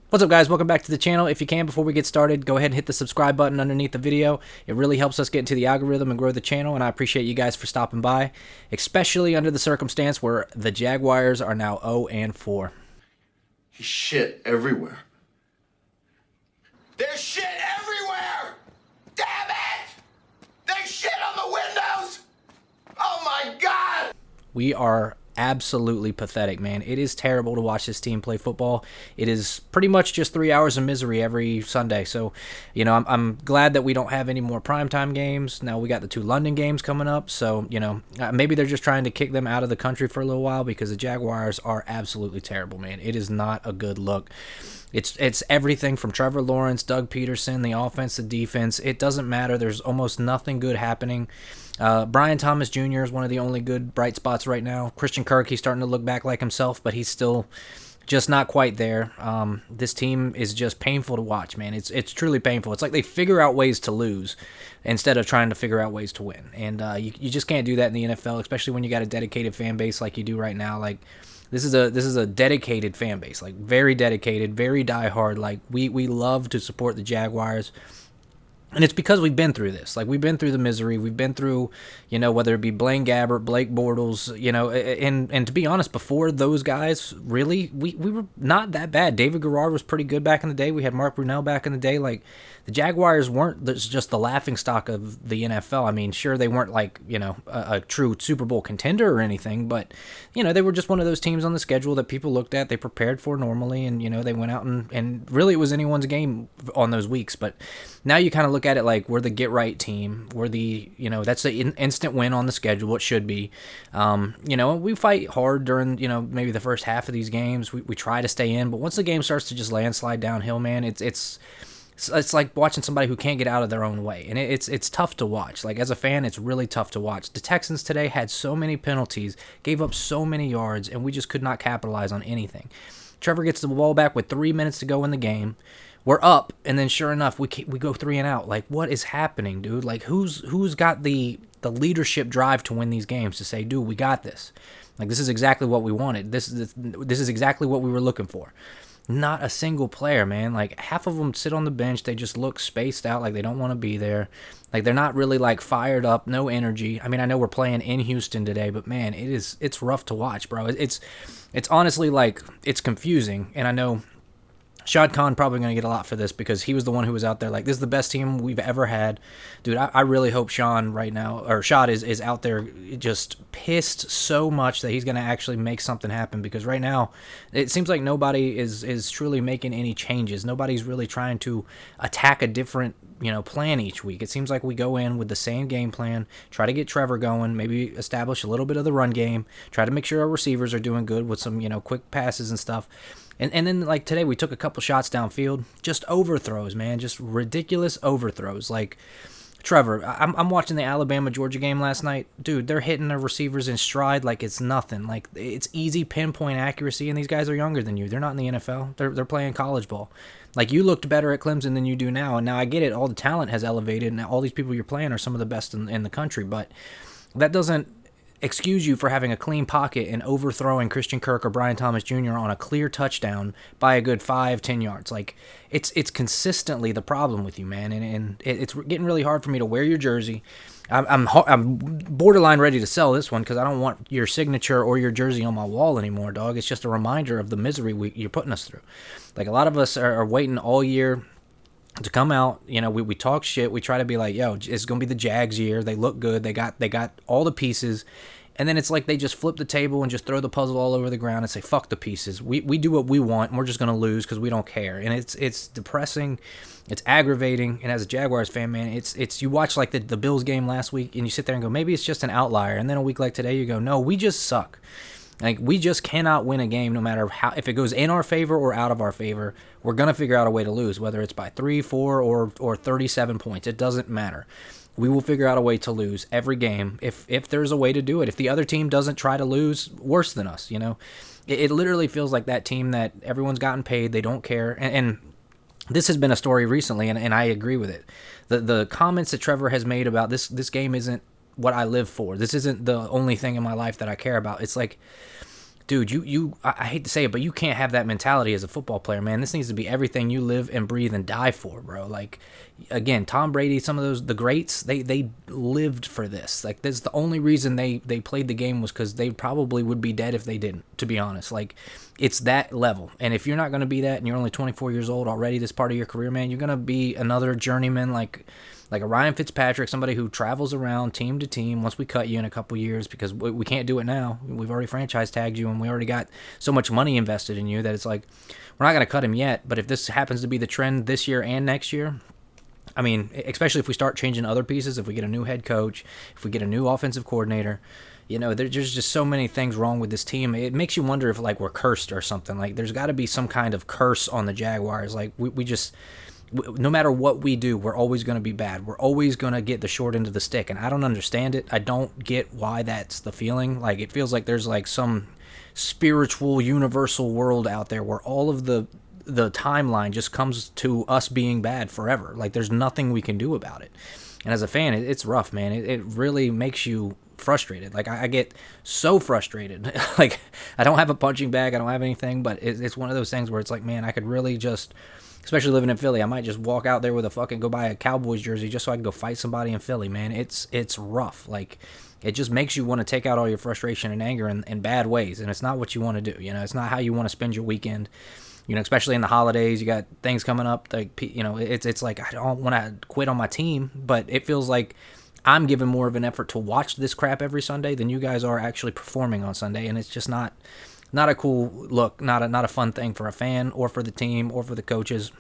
What's up, guys? Welcome back to the channel. If you can, before we get started, go ahead and hit the subscribe button underneath the video. It really helps us get into the algorithm and grow the channel, and I appreciate you guys for stopping by, especially under the circumstance where the Jaguars are now 0-4. He's shit everywhere. There's shit everywhere! Damn it! There's shit on the windows! Oh my God! We are absolutely pathetic, man. It is terrible to watch this team play football. It is pretty much just 3 hours of misery every Sunday. So, I'm glad that we don't have any more primetime games. Now we got the 2 London games coming up. So, maybe they're just trying to kick them out of the country for a little while because the Jaguars are absolutely terrible, man. It is not a good look. It's everything from Trevor Lawrence, Doug Peterson, the offense, the defense. It doesn't matter. There's almost nothing good happening. Brian Thomas Jr. is one of the only good bright spots right now. Christian Kirk, he's starting to look back like himself, but he's still just not quite there. This team is just painful to watch, man. It's truly painful. It's like they figure out ways to lose instead of trying to figure out ways to win. And you just can't do that in the NFL, especially when you got a dedicated fan base like you do right now. Like, this is a dedicated fan base, like very dedicated, very diehard. Like we love to support the Jaguars. And it's because we've been through this. Like, we've been through the misery. We've been through, whether it be Blaine Gabbert, Blake Bortles, and to be honest, before those guys, really, we were not that bad. David Garrard was pretty good back in the day. We had Mark Brunell back in the day. Like, the Jaguars weren't just the laughingstock of the NFL. I mean, sure, they weren't like, a true Super Bowl contender or anything, but, they were just one of those teams on the schedule that people looked at, they prepared for normally, and, they went out and really it was anyone's game on those weeks. But now you kind of look at it like we're the get-right team. We're the, that's the instant win on the schedule. It should be. We fight hard during, maybe the first half of these games. We try to stay in, but once the game starts to just landslide downhill, man, it's like watching somebody who can't get out of their own way, and it's tough to watch. Like, as a fan, it's really tough to watch. The Texans today had so many penalties, gave up so many yards, and we just could not capitalize on anything. Trevor gets the ball back with 3 minutes to go in the game. We're up, and then sure enough, we go 3 and out. Like, what is happening, dude? Like, who's got the leadership drive to win these games to say, dude, we got this. Like, this is exactly what we wanted. This is exactly what we were looking for. Not a single player, man. Like, half of them sit on the bench. They just look spaced out, like they don't want to be there. Like, they're not really, like, fired up, no energy. I mean, I know we're playing in Houston today, but, man, it's rough to watch, bro. It's honestly, like, it's confusing, and I know Shad Khan probably going to get a lot for this because he was the one who was out there like, this is the best team we've ever had. Dude, I really hope Shad is out there just pissed so much that he's going to actually make something happen, because right now it seems like nobody is truly making any changes. Nobody's really trying to attack a different plan each week. It seems like we go in with the same game plan, try to get Trevor going, maybe establish a little bit of the run game, try to make sure our receivers are doing good with some, quick passes and stuff. And then, like, today we took a couple shots downfield, just overthrows, man, just ridiculous overthrows. Like, Trevor, I'm watching the Alabama-Georgia game last night. Dude, they're hitting their receivers in stride like it's nothing. Like, it's easy pinpoint accuracy, and these guys are younger than you. They're not in the NFL. They're playing college ball. Like, you looked better at Clemson than you do now, and now I get it. All the talent has elevated, and all these people you're playing are some of the best in the country, but that doesn't excuse you for having a clean pocket and overthrowing Christian Kirk or Brian Thomas Jr. on a clear touchdown by a good 5-10 yards. Like, it's consistently the problem with you, man, and it's getting really hard for me to wear your jersey. I'm borderline ready to sell this one because I don't want your signature or your jersey on my wall anymore, dog. It's just a reminder of the misery you're putting us through. Like, a lot of us are waiting all year to come out. We talk shit. We try to be like, yo, it's gonna be the Jags year. They look good. They got all the pieces, and then it's like they just flip the table and just throw the puzzle all over the ground and say, fuck the pieces. We do what we want, and we're just gonna lose because we don't care. And it's depressing. It's aggravating. And as a Jaguars fan, man, it's you watch like the Bills game last week, and you sit there and go, maybe it's just an outlier. And then a week like today, you go, no, we just suck. Like, we just cannot win a game no matter how, if it goes in our favor or out of our favor. We're going to figure out a way to lose, whether it's by 3, 4, or 37 points. It doesn't matter. We will figure out a way to lose every game if there's a way to do it. If the other team doesn't try to lose worse than us, It literally feels like that team that everyone's gotten paid, they don't care. And this has been a story recently, and I agree with it. The comments that Trevor has made about this game isn't what I live for. This isn't the only thing in my life that I care about. It's like, dude, I hate to say it, but you can't have that mentality as a football player, man. This needs to be everything you live and breathe and die for, bro. Like, again, Tom Brady, some of the greats, they lived for this. Like, this is the only reason they played the game was because they probably would be dead if they didn't, to be honest. Like, it's that level. And if you're not going to be that and you're only 24 years old already this part of your career, man, you're going to be another journeyman like a Ryan Fitzpatrick, somebody who travels around team to team once we cut you in a couple years, because we can't do it now. We've already franchise tagged you, and we already got so much money invested in you that it's like, we're not going to cut him yet. But if this happens to be the trend this year and next year, I mean, especially if we start changing other pieces, if we get a new head coach, if we get a new offensive coordinator, there's just so many things wrong with this team. It makes you wonder if, like, we're cursed or something. Like, there's got to be some kind of curse on the Jaguars. Like, we just... no matter what we do, we're always going to be bad. We're always going to get the short end of the stick, and I don't understand it. I don't get why that's the feeling. Like, it feels like there's, like, some spiritual, universal world out there where all of the timeline just comes to us being bad forever. Like, there's nothing we can do about it. And as a fan, it's rough, man. It really makes you frustrated. Like, I get so frustrated. Like, I don't have a punching bag. I don't have anything, but it's one of those things where it's like, man, I could really just... especially living in Philly, I might just walk out there with go buy a Cowboys jersey just so I can go fight somebody in Philly, man. It's rough. Like, it just makes you want to take out all your frustration and anger in bad ways, and it's not what you want to do. It's not how you want to spend your weekend. Especially in the holidays, you got things coming up. Like, it's like, I don't want to quit on my team, but it feels like I'm giving more of an effort to watch this crap every Sunday than you guys are actually performing on Sunday, and it's just not a cool look, not a fun thing for a fan or for the team or for the coaches.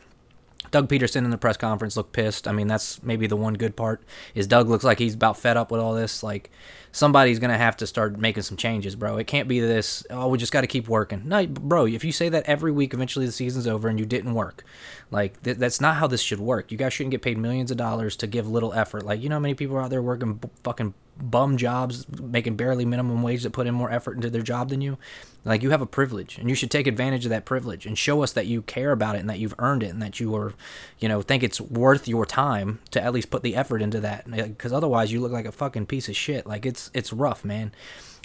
Doug Peterson in the press conference looked pissed. I mean, that's maybe the one good part, is Doug looks like he's about fed up with all this. Like, somebody's going to have to start making some changes, bro. It can't be this, we just got to keep working. No, bro, if you say that every week, eventually the season's over and you didn't work. Like, that's not how this should work. You guys shouldn't get paid millions of dollars to give little effort. Like, how many people are out there working fucking bum jobs, making barely minimum wage, that put in more effort into their job than you? Like, you have a privilege, and you should take advantage of that privilege and show us that you care about it and that you've earned it and that you are, think it's worth your time to at least put the effort into that. Because otherwise, you look like a fucking piece of shit. Like, it's rough, man.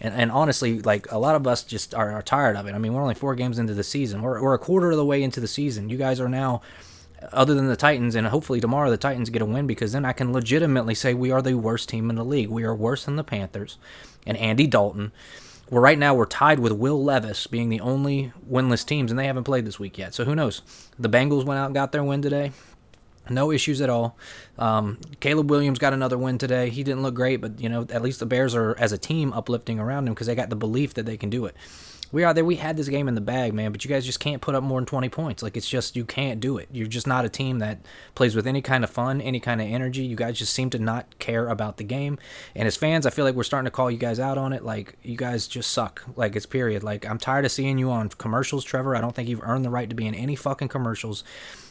And honestly, like, a lot of us just are tired of it. I mean, we're only 4 games into the season. We're a quarter of the way into the season. You guys are now, other than the Titans, and hopefully tomorrow the Titans get a win, because then I can legitimately say we are the worst team in the league. We are worse than the Panthers and Andy Dalton. Right now we're tied with Will Levis being the only winless teams, and they haven't played this week yet. So who knows? The Bengals went out and got their win today. No issues at all. Caleb Williams got another win today. He didn't look great, but, at least the Bears are, as a team, uplifting around him because they got the belief that they can do it. We had this game in the bag, man, but you guys just can't put up more than 20 points. Like, it's just, you can't do it. You're just not a team that plays with any kind of fun, any kind of energy. You guys just seem to not care about the game. And as fans, I feel like we're starting to call you guys out on it. Like, you guys just suck. Like, it's period. Like, I'm tired of seeing you on commercials, Trevor. I don't think you've earned the right to be in any fucking commercials.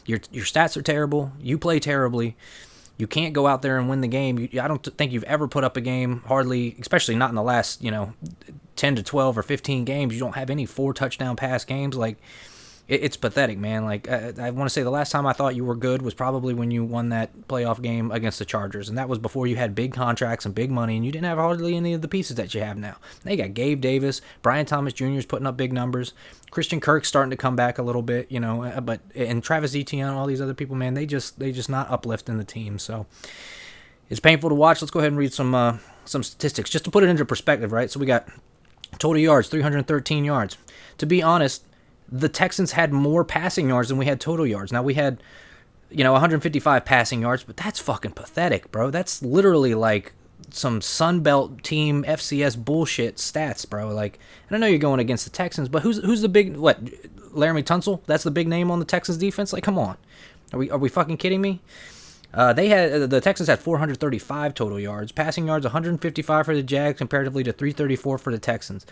Your stats are terrible. You play terribly. You can't go out there and win the game. I don't think you've ever put up a game, hardly, especially not in the last, 10 to 12 or 15 games. You don't have any 4-touchdown pass games. Like, it's pathetic, man. Like, I want to say the last time I thought you were good was probably when you won that playoff game against the Chargers, and that was before you had big contracts and big money, and you didn't have hardly any of the pieces that you have now. They got Gabe Davis, Brian Thomas Jr. is putting up big numbers, Christian Kirk's starting to come back a little bit, but and Travis Etienne, all these other people, man, they just not uplifting the team. So it's painful to watch. Let's go ahead and read some statistics just to put it into perspective, right? So we got total yards, 313 yards. To be honest, the Texans had more passing yards than we had total yards. Now, we had, 155 passing yards, but that's fucking pathetic, bro. That's literally like some Sunbelt team FCS bullshit stats, bro. Like, and I know you're going against the Texans, but who's the big, Laramie Tunsil? That's the big name on the Texans defense? Like, come on. Are we fucking kidding me? The Texans had 435 total yards. Passing yards, 155 for the Jags comparatively to 334 for the Texans.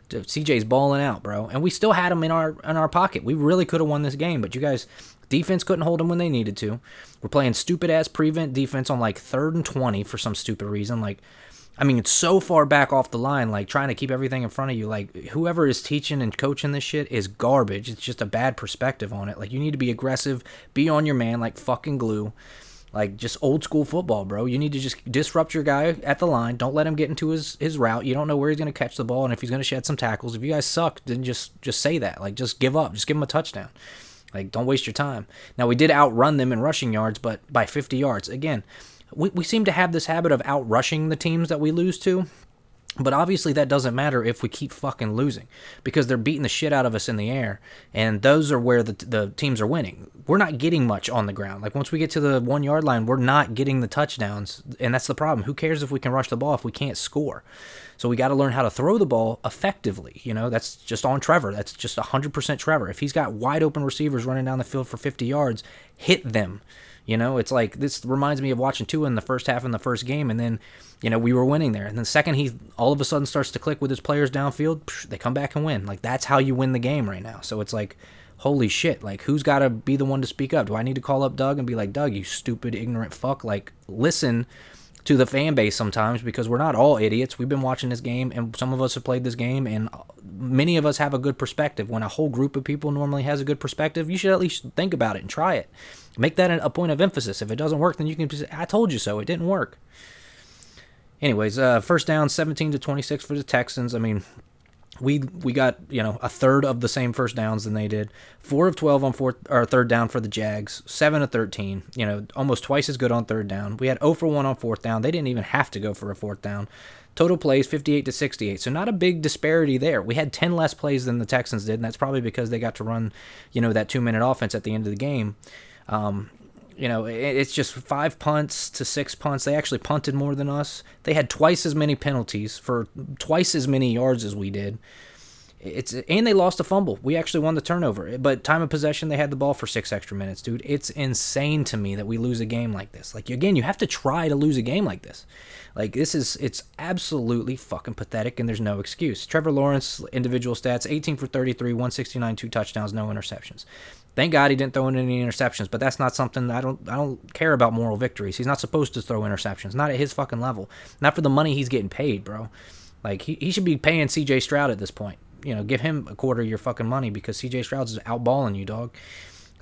CJ's balling out, bro. And we still had him in our pocket. We really could have won this game, but you guys, defense couldn't hold him when they needed to. We're playing stupid-ass prevent defense on, 3rd and 20 for some stupid reason. It's so far back off the line, trying to keep everything in front of you. Whoever is teaching and coaching this shit is garbage. It's just a bad perspective on it. You need to be aggressive, be on your man like fucking glue. Like, just old school football, bro. You need to just disrupt your guy at the line. Don't let him get into his route. You don't know where he's going to catch the ball and if he's going to shed some tackles. If you guys suck, then just say that. Like, just give up. Just give him a touchdown. Like, don't waste your time. Now, we did outrun them in rushing yards, but by 50 yards. Again, we seem to have this habit of outrushing the teams that we lose to. But obviously that doesn't matter if we keep fucking losing, because they're beating the shit out of us in the air, and those are where the teams are winning. We're not getting much on the ground. Like, once we get to the 1 yard line, we're not getting the touchdowns, and that's the problem. Who cares if we can rush the ball if we can't score? So we got to learn how to throw the ball effectively. You know, that's just on Trevor. That's just 100% Trevor. If he's got wide open receivers running down the field for 50 yards, hit them. You know, it's like, this reminds me of watching Tua in the first half in the first game, and then, you know, we were winning there. And then the second he all of a sudden starts to click with his players downfield, they come back and win. Like, that's how you win the game right now. So it's like, holy shit, like, who's got to be the one to speak up? Do I need to call up Doug and be like, Doug, you stupid, ignorant fuck? Like, listen to the fan base sometimes, because we're not all idiots. We've been watching this game, and some of us have played this game, and many of us have a good perspective. When a whole group of people normally has a good perspective, you should at least think about it and try it. Make that a point of emphasis. If it doesn't work, then you can say, I told you so. It didn't work. Anyways, first down, 17-26 for the Texans. I mean, we got, you know, a third of the same first downs than they did. 4 of 12 on third down for the Jags. 7 of 13. You know, almost twice as good on third down. We had 0 for 1 on fourth down. They didn't even have to go for a fourth down. Total plays 58-68. So not a big disparity there. We had 10 less plays than the Texans did, and that's probably because they got to run, you know, that 2-minute offense at the end of the game. You know, it's just 5 punts to 6 punts. They actually punted more than us. They had twice as many penalties for twice as many yards as we did. And they lost a fumble. We actually won the turnover. But time of possession, they had the ball for 6 extra minutes, dude. It's insane to me that we lose a game like this. Like, again, you have to try to lose a game like this. Like, it's absolutely fucking pathetic, and there's no excuse. Trevor Lawrence, individual stats, 18 for 33, 169, 2 touchdowns, no interceptions. Thank God he didn't throw in any interceptions, but that's not something I don't care about moral victories. He's not supposed to throw interceptions, not at his fucking level. Not for the money he's getting paid, bro. Like, he should be paying C.J. Stroud at this point. You know, give him a quarter of your fucking money, because C.J. Stroud's outballing you, dog.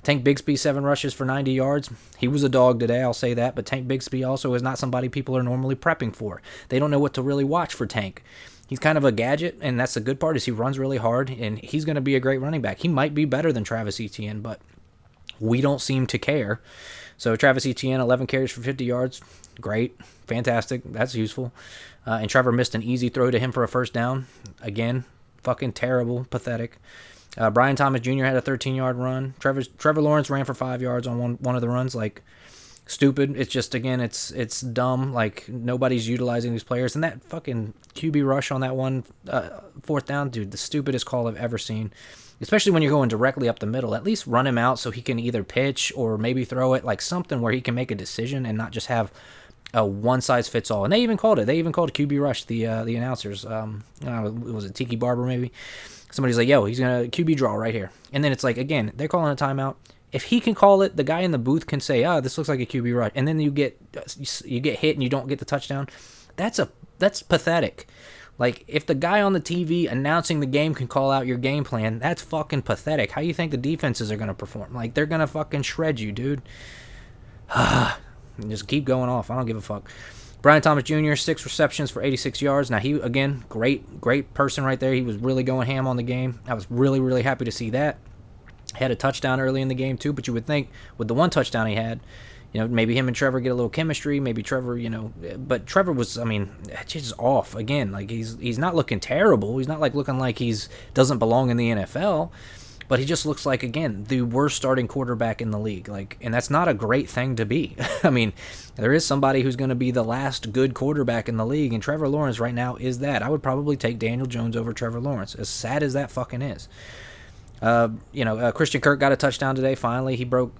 Tank Bigsby, 7 rushes for 90 yards. He was a dog today, I'll say that, but Tank Bigsby also is not somebody people are normally prepping for. They don't know what to really watch for Tank. He's kind of a gadget, and that's the good part, is he runs really hard, and he's going to be a great running back. He might be better than Travis Etienne, but we don't seem to care. So Travis Etienne, 11 carries for 50 yards. Great. Fantastic. That's useful. And Trevor missed an easy throw to him for a first down. Again, fucking terrible, pathetic. Brian Thomas Jr. had a 13-yard run. Trevor Lawrence ran for 5 yards on one of the runs. Like, stupid. It's just, again, it's dumb. Like, nobody's utilizing these players. And that fucking QB rush on that one fourth down, dude, the stupidest call I've ever seen. Especially when you're going directly up the middle. At least run him out so he can either pitch or maybe throw it, like something where he can make a decision and not just have a one-size-fits-all. And they even called it. They even called a QB rush, the announcers. Was it Tiki Barber maybe? Somebody's like, yo, he's going to QB draw right here. And then it's like, again, they're calling a timeout. If he can call it, the guy in the booth can say, this looks like a QB rush. And then you get hit and you don't get the touchdown. That's pathetic. Like, if the guy on the TV announcing the game can call out your game plan, that's fucking pathetic. How do you think the defenses are going to perform? Like, they're going to fucking shred you, dude. Just keep going off. I don't give a fuck. Brian Thomas Jr., 6 receptions for 86 yards. Now, he, again, great person right there. He was really going ham on the game. I was really, really happy to see that. Had a touchdown early in the game, too, but you would think with the one touchdown he had, you know, maybe him and Trevor get a little chemistry. Maybe Trevor, you know, but Trevor was, I mean, just off again. Like, he's not looking terrible. He's not like looking like he's doesn't belong in the NFL, but he just looks like, again, the worst starting quarterback in the league. Like, and that's not a great thing to be. I mean, there is somebody who's going to be the last good quarterback in the league, and Trevor Lawrence right now is that. I would probably take Daniel Jones over Trevor Lawrence, as sad as that fucking is. Christian Kirk got a touchdown today, finally. He broke,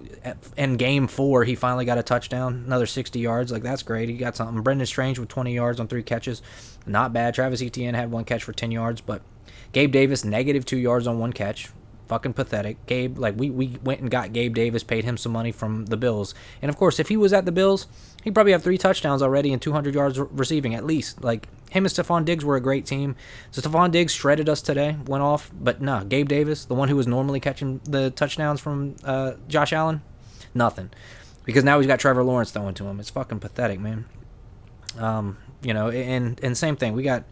in game 4, he finally got a touchdown, another 60 yards. Like, that's great. He got something. Brendan Strange with 20 yards on 3 catches. Not bad. Travis Etienne had 1 catch for 10 yards, but Gabe Davis, negative 2 yards on 1 catch. Fucking pathetic. Gabe, like, we went and got Gabe Davis, paid him some money from the Bills. And, of course, if he was at the Bills, he'd probably have 3 touchdowns already and 200 yards receiving at least. Like, him and Stephon Diggs were a great team. So Stephon Diggs shredded us today, went off. But, nah, Gabe Davis, the one who was normally catching the touchdowns from Josh Allen, nothing. because now he's got Trevor Lawrence throwing to him. It's fucking pathetic, man. And same thing. We got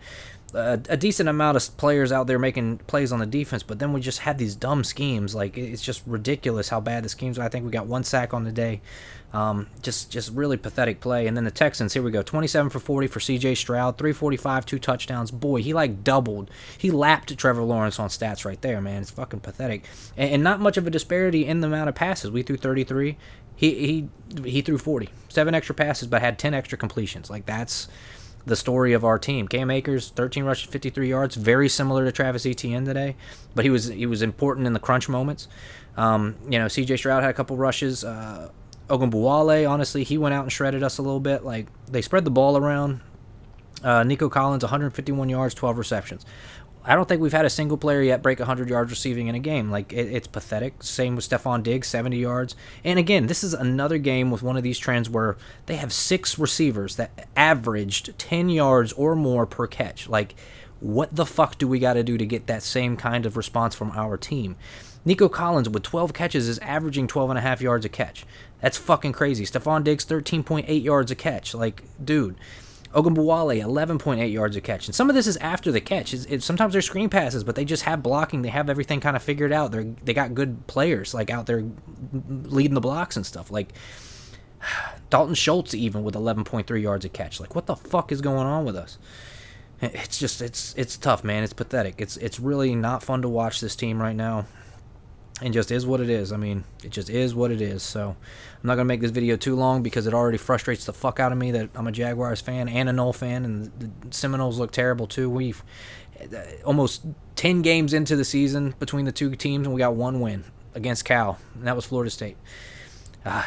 a decent amount of players out there making plays on the defense, but then we just had these dumb schemes. Like, it's just ridiculous how bad the schemes are. I think we got 1 sack on the day. Just really pathetic play. And then the Texans, here we go, 27 for 40 for C.J. Stroud, 345, 2 touchdowns. Boy, he like doubled. He lapped Trevor Lawrence on stats right there, man. It's fucking pathetic. And not much of a disparity in the amount of passes. We threw 33. He threw 40. 7 extra passes, but had 10 extra completions. Like, that's the story of our team. Cam Akers, 13 rushes, 53 yards, very similar to Travis Etienne today, but he was important in the crunch moments. C.J. Stroud had a couple rushes. Ogunbowale, honestly, he went out and shredded us a little bit. Like, they spread the ball around. Nico Collins, 151 yards, 12 receptions. I don't think we've had a single player yet break 100 yards receiving in a game. Like, it's pathetic. Same with Stephon Diggs, 70 yards. And again, this is another game with one of these trends where they have 6 receivers that averaged 10 yards or more per catch. Like, what the fuck do we got to do to get that same kind of response from our team? Nico Collins with 12 catches is averaging 12.5 yards a catch. That's fucking crazy. Stephon Diggs, 13.8 yards a catch. Like, dude. Ogunbowale, 11.8 yards a catch. And some of this is after the catch. Sometimes they're screen passes, but they just have blocking. They have everything kind of figured out. They got good players, like, out there leading the blocks and stuff. Like, Dalton Schultz even with 11.3 yards a catch. Like, what the fuck is going on with us? It's just, it's tough, man. It's pathetic. It's really not fun to watch this team right now. And just is what it is. I mean, it just is what it is. So I'm not going to make this video too long because it already frustrates the fuck out of me that I'm a Jaguars fan and a Nole fan, and the Seminoles look terrible too. We've almost 10 games into the season between the two teams, and we got 1 win against Cal, and that was Florida State.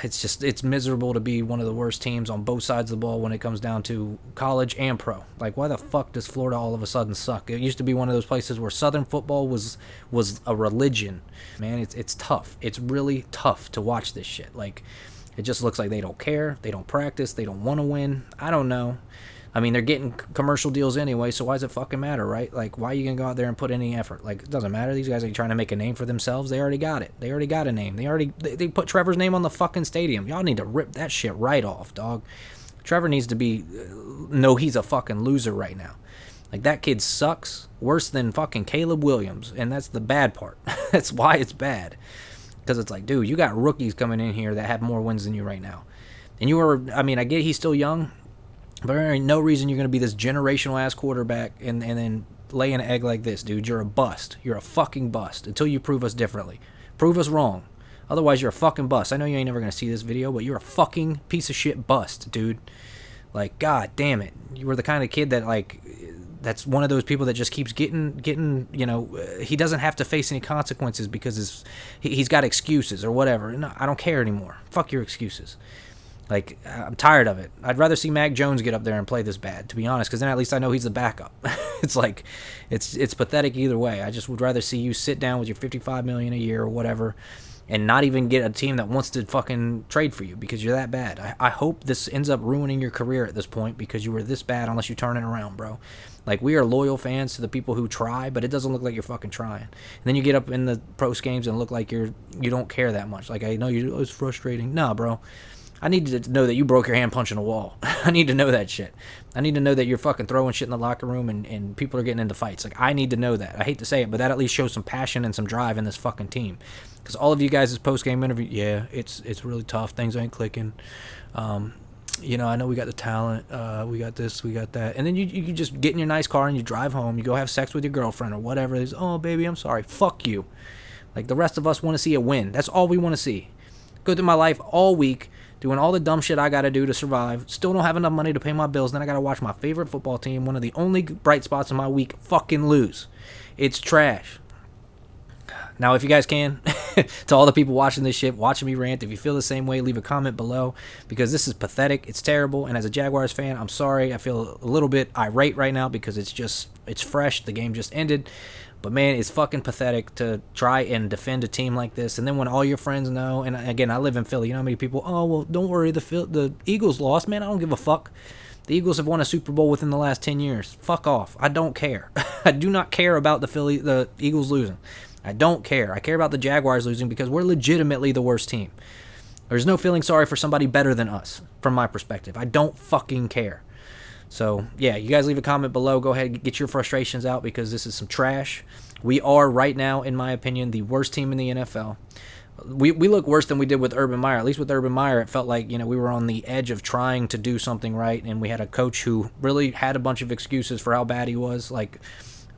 It's miserable to be one of the worst teams on both sides of the ball when it comes down to college and pro. Like, why the fuck does Florida all of a sudden suck? It used to be one of those places where Southern football was a religion. Man, it's tough. It's really tough to watch this shit. Like, it just looks like they don't care. They don't practice. They don't want to win. I don't know. I mean, they're getting commercial deals anyway, so why does it fucking matter, right? Like, why are you going to go out there and put any effort? Like, it doesn't matter. These guys are trying to make a name for themselves. They already got it. They already got a name. They put Trevor's name on the fucking stadium. Y'all need to rip that shit right off, dog. Trevor needs to know he's a fucking loser right now. Like, that kid sucks worse than fucking Caleb Williams, and that's the bad part. That's why it's bad. Because it's like, dude, you got rookies coming in here that have more wins than you right now. And I get he's still young, but there ain't no reason you're going to be this generational-ass quarterback and then lay an egg like this, dude. You're a bust. You're a fucking bust until you prove us differently. Prove us wrong. Otherwise, you're a fucking bust. I know you ain't never going to see this video, but you're a fucking piece of shit bust, dude. Like, god damn it. You were the kind of kid that, like, that's one of those people that just keeps getting he doesn't have to face any consequences because he's got excuses or whatever. No, I don't care anymore. Fuck your excuses. Like, I'm tired of it. I'd rather see Mac Jones get up there and play this bad, to be honest, because then at least I know he's the backup. It's like, it's pathetic either way. I just would rather see you sit down with your $55 million a year or whatever and not even get a team that wants to fucking trade for you because you're that bad. I hope this ends up ruining your career at this point because you were this bad unless you turn it around, bro. Like, we are loyal fans to the people who try, but it doesn't look like you're fucking trying. And then you get up in the pros games and look like you don't care that much. Like, I know it's frustrating. Nah, bro. I need to know that you broke your hand punching a wall. I need to know that shit. I need to know that you're fucking throwing shit in the locker room and people are getting into fights. Like, I need to know that. I hate to say it, but that at least shows some passion and some drive in this fucking team. Because all of you guys' post-game interview, yeah, it's really tough. Things ain't clicking. I know we got the talent. We got this, we got that. And then you just get in your nice car and you drive home. You go have sex with your girlfriend or whatever. It's, oh, baby, I'm sorry. Fuck you. Like, the rest of us want to see a win. That's all we want to see. Go through my life all week doing all the dumb shit I got to do to survive. Still don't have enough money to pay my bills. Then I got to watch my favorite football team, one of the only bright spots in my week, fucking lose. It's trash. Now, if you guys can, to all the people watching this shit, watching me rant, if you feel the same way, leave a comment below because this is pathetic. It's terrible. And as a Jaguars fan, I'm sorry. I feel a little bit irate right now because it's fresh. The game just ended. But, man, it's fucking pathetic to try and defend a team like this. And then when all your friends know, and again, I live in Philly. You know how many people, oh, well, don't worry, the Eagles lost. Man, I don't give a fuck. The Eagles have won a Super Bowl within the last 10 years. Fuck off. I don't care. I do not care about the Eagles losing. I don't care. I care about the Jaguars losing because we're legitimately the worst team. There's no feeling sorry for somebody better than us, from my perspective. I don't fucking care. So, yeah, you guys leave a comment below. Go ahead and get your frustrations out because this is some trash. We are, right now, in my opinion, the worst team in the NFL. We look worse than we did with Urban Meyer. At least with Urban Meyer, it felt like, we were on the edge of trying to do something right, and we had a coach who really had a bunch of excuses for how bad he was, like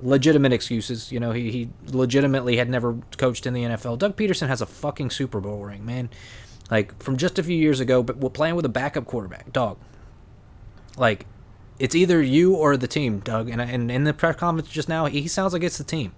legitimate excuses. He legitimately had never coached in the NFL. Doug Peterson has a fucking Super Bowl ring, man. Like, from just a few years ago, but we're playing with a backup quarterback, dog. Like, it's either you or the team, Doug. And in the press conference just now, he sounds like it's the team.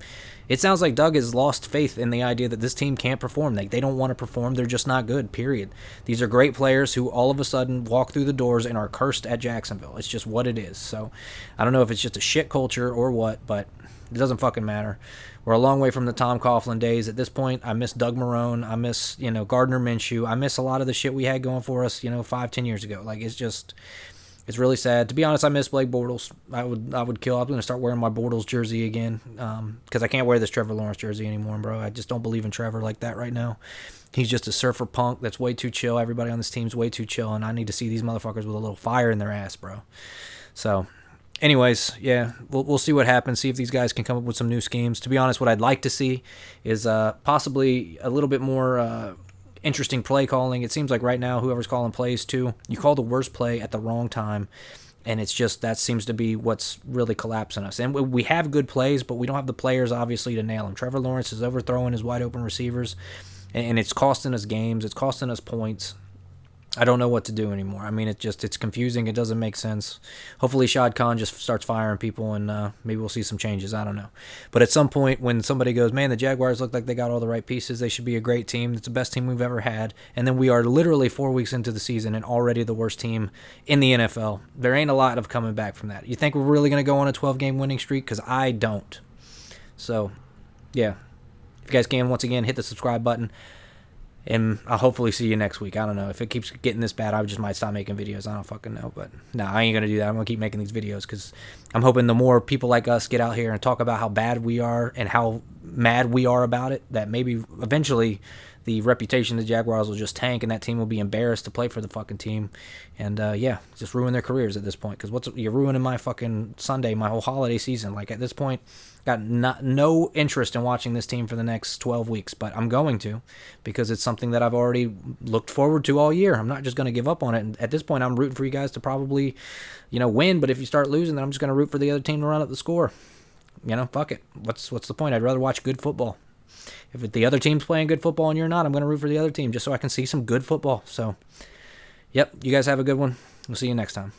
It sounds like Doug has lost faith in the idea that this team can't perform. They don't want to perform. They're just not good, period. These are great players who all of a sudden walk through the doors and are cursed at Jacksonville. It's just what it is. So I don't know if it's just a shit culture or what, but it doesn't fucking matter. We're a long way from the Tom Coughlin days. At this point, I miss Doug Marrone. I miss, Gardner Minshew. I miss a lot of the shit we had going for us, 5-10 years ago. Like, it's really sad. To be honest, I miss Blake Bortles. I would kill. I'm going to start wearing my Bortles jersey again because I can't wear this Trevor Lawrence jersey anymore, bro. I just don't believe in Trevor like that right now. He's just a surfer punk that's way too chill. Everybody on this team's way too chill, and I need to see these motherfuckers with a little fire in their ass, bro. So, anyways, yeah, we'll see what happens, see if these guys can come up with some new schemes. To be honest, what I'd like to see is possibly a little bit more interesting play calling. It seems like right now, whoever's calling plays too, you call the worst play at the wrong time, and it's just that seems to be what's really collapsing us. And we have good plays, but we don't have the players, obviously, to nail them. Trevor Lawrence is overthrowing his wide-open receivers, and it's costing us games. It's costing us points. I don't know what to do anymore. I mean, it's confusing. It doesn't make sense. Hopefully Shad Khan just starts firing people and maybe we'll see some changes. I don't know. But at some point when somebody goes, man, the Jaguars look like they got all the right pieces. They should be a great team. It's the best team we've ever had. And then we are literally 4 weeks into the season and already the worst team in the NFL. There ain't a lot of coming back from that. You think we're really going to go on a 12-game winning streak? Because I don't. So, yeah. If you guys can, once again, hit the subscribe button. And I'll hopefully see you next week. I don't know. If it keeps getting this bad, I just might stop making videos. I don't fucking know. But no, I ain't going to do that. I'm going to keep making these videos because I'm hoping the more people like us get out here and talk about how bad we are and how mad we are about it, that maybe eventually the reputation of the Jaguars will just tank and that team will be embarrassed to play for the fucking team. And, yeah, just ruin their careers at this point. Because you're ruining my fucking Sunday, my whole holiday season. Like, at this point, got no interest in watching this team for the next 12 weeks. But I'm going to because it's something that I've already looked forward to all year. I'm not just going to give up on it. And at this point, I'm rooting for you guys to probably, win. But if you start losing, then I'm just going to root for the other team to run up the score. Fuck it. What's the point? I'd rather watch good football. If the other team's playing good football and you're not, I'm going to root for the other team just so I can see some good football. So, yep, you guys have a good one. We'll see you next time.